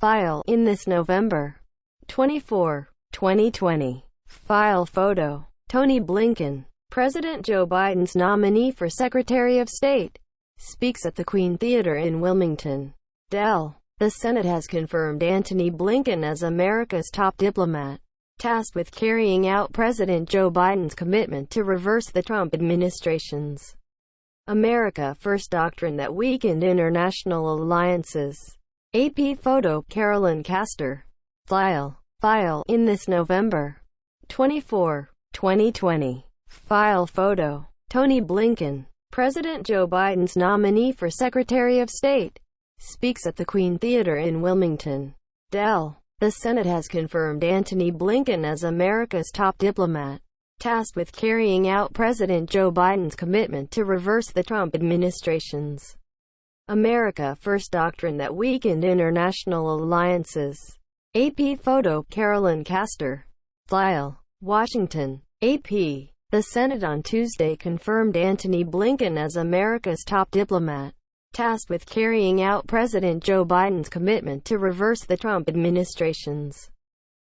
File in this November 24, 2020. File photo. Tony Blinken, President Joe Biden's nominee for Secretary of State, speaks at the Queen Theater in Wilmington, Del. The Senate has confirmed Antony Blinken as America's top diplomat, tasked with carrying out President Joe Biden's commitment to reverse the Trump administration's America First doctrine that weakened international alliances. AP photo. Carolyn Castor. File in this November 24, 2020. File photo. Tony Blinken, President Joe Biden's nominee for Secretary of State, speaks at the Queen Theater in Wilmington, Del. The Senate has confirmed Antony Blinken as America's top diplomat, tasked with carrying out President Joe Biden's commitment to reverse the Trump administration's America First doctrine that weakened international alliances. AP photo. Carolyn Castor. File. Washington. AP. The Senate on Tuesday confirmed Antony Blinken as America's top diplomat, tasked with carrying out President Joe Biden's commitment to reverse the Trump administration's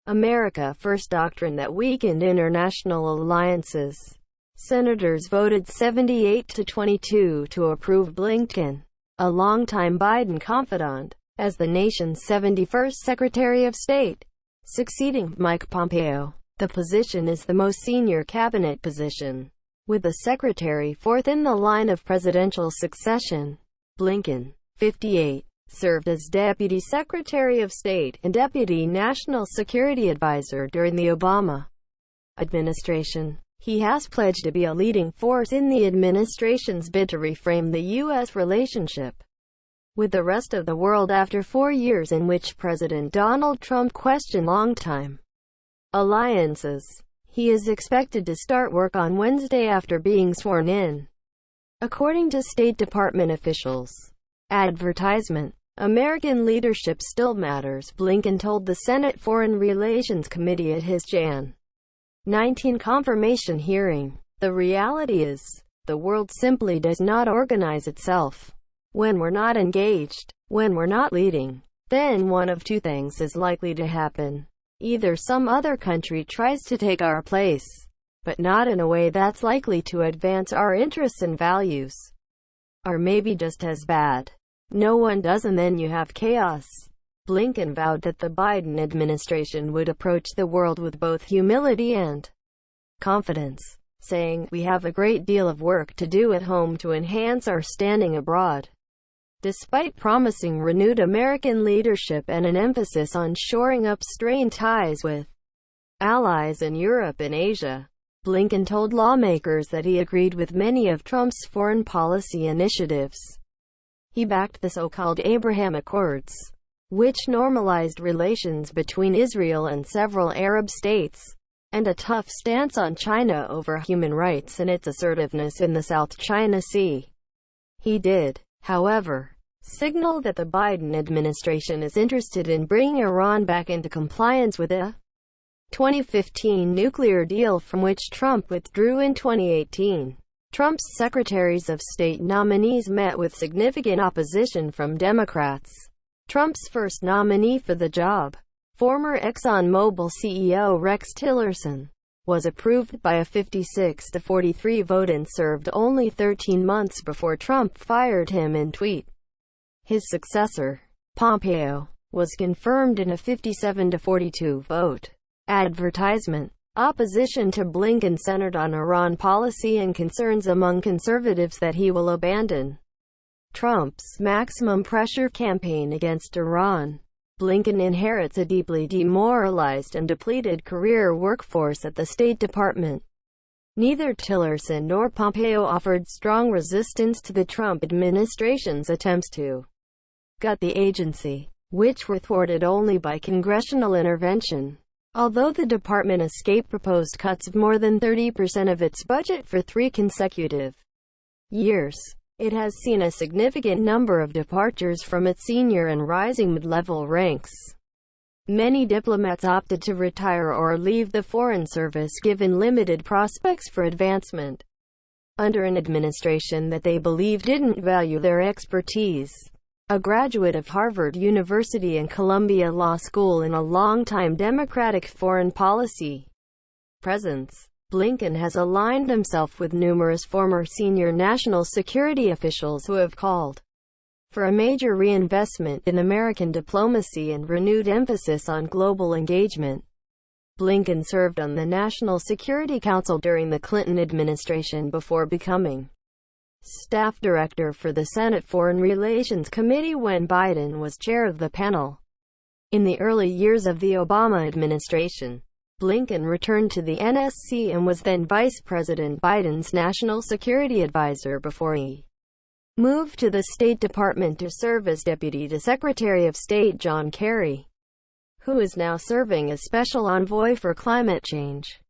America First doctrine that weakened international alliances. Senators voted 78-22 to approve Blinken, a longtime Biden confidant, as the nation's 71st Secretary of State, succeeding Mike Pompeo. The position is the most senior cabinet position, with the secretary fourth in the line of presidential succession. Blinken, 58, served as Deputy Secretary of State and Deputy National Security Advisor during the Obama administration. He has pledged to be a leading force in the administration's bid to reframe the U.S. relationship with the rest of the world after 4 years in which President Donald Trump questioned longtime alliances. He is expected to start work on Wednesday after being sworn in, according to State Department officials. Advertisement. American leadership still matters, Blinken told the Senate Foreign Relations Committee at his Jan. 19 confirmation hearing. The reality is, the world simply does not organize itself. When we're not engaged, when we're not leading, then one of two things is likely to happen. Either some other country tries to take our place, but not in a way that's likely to advance our interests and values. Or maybe just as bad, no one does, and then you have chaos. Blinken vowed that the Biden administration would approach the world with both humility and confidence, saying, "We have a great deal of work to do at home to enhance our standing abroad." Despite promising renewed American leadership and an emphasis on shoring up strained ties with allies in Europe and Asia, Blinken told lawmakers that he agreed with many of Trump's foreign policy initiatives. He backed the so-called Abraham Accords, which normalized relations between Israel and several Arab states, and a tough stance on China over human rights and its assertiveness in the South China Sea. He did, however, signal that the Biden administration is interested in bringing Iran back into compliance with a 2015 nuclear deal from which Trump withdrew in 2018. Trump's Secretaries of State nominees met with significant opposition from Democrats. Trump's first nominee for the job, former ExxonMobil CEO Rex Tillerson, was approved by a 56-43 vote and served only 13 months before Trump fired him in tweet. His successor, Pompeo, was confirmed in a 57-42 vote. Advertisement. Opposition to Blinken centered on Iran policy and concerns among conservatives that he will abandon Trump's maximum pressure campaign against Iran. Blinken inherits a deeply demoralized and depleted career workforce at the State Department. Neither Tillerson nor Pompeo offered strong resistance to the Trump administration's attempts to gut the agency, which were thwarted only by congressional intervention. Although the department escaped proposed cuts of more than 30% of its budget for 3 consecutive years, it has seen a significant number of departures from its senior and rising mid-level ranks. Many diplomats opted to retire or leave the Foreign Service given limited prospects for advancement under an administration that they believed didn't value their expertise. a graduate of Harvard University and Columbia Law School and a longtime Democratic foreign policy presence. Blinken has aligned himself with numerous former senior national security officials who have called for a major reinvestment in American diplomacy and renewed emphasis on global engagement. Blinken served on the National Security Council during the Clinton administration before becoming staff director for the Senate Foreign Relations Committee when Biden was chair of the panel. In the early years of the Obama administration, Blinken returned to the NSC and was then Vice President Biden's national security advisor before he moved to the State Department to serve as Deputy to Secretary of State John Kerry, who is now serving as Special Envoy for Climate Change.